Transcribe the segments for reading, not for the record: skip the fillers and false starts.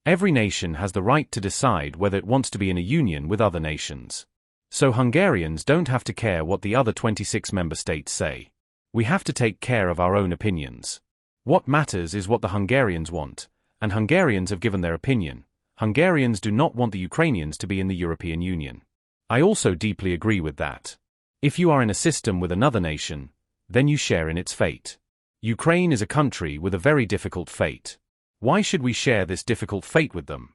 Every nation has the right to decide whether it wants to be in a union with other nations. So Hungarians don't have to care what the other 26 member states say. We have to take care of our own opinions. What matters is what the Hungarians want, and Hungarians have given their opinion. Hungarians do not want the Ukrainians to be in the European Union. I also deeply agree with that. If you are in a system with another nation, then you share in its fate. Ukraine is a country with a very difficult fate. Why should we share this difficult fate with them?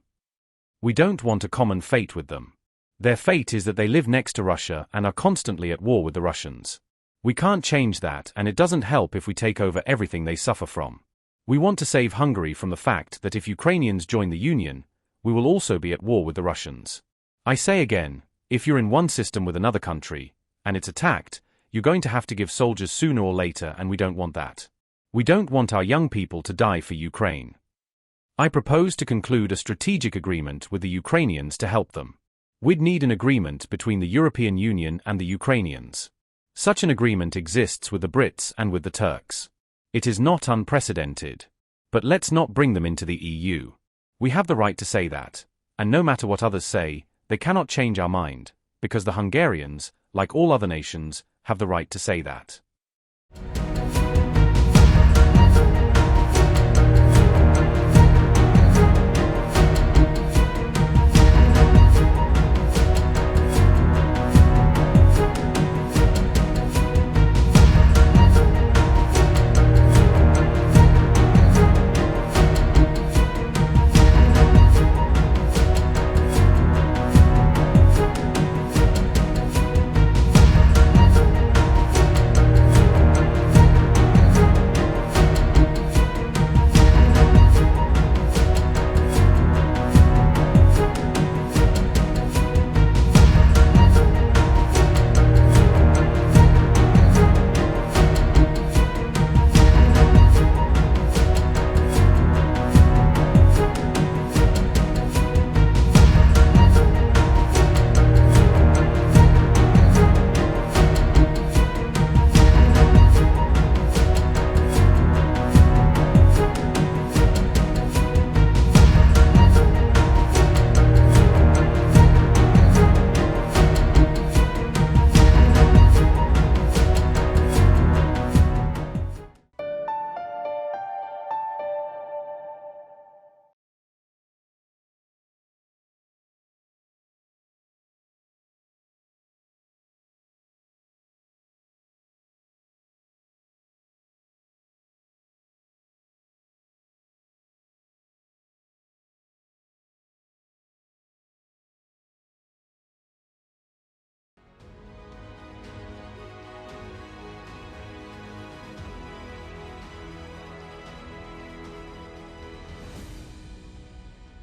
We don't want a common fate with them. Their fate is that they live next to Russia and are constantly at war with the Russians. We can't change that, and it doesn't help if we take over everything they suffer from. We want to save Hungary from the fact that if Ukrainians join the Union, we will also be at war with the Russians. I say again, if you're in one system with another country, and it's attacked, you're going to have to give soldiers sooner or later, and we don't want that. We don't want our young people to die for Ukraine. I propose to conclude a strategic agreement with the Ukrainians to help them. We'd need an agreement between the European Union and the Ukrainians. Such an agreement exists with the Brits and with the Turks. It is not unprecedented. But let's not bring them into the EU. We have the right to say that, and no matter what others say, they cannot change our mind, because the Hungarians, like all other nations, have the right to say that.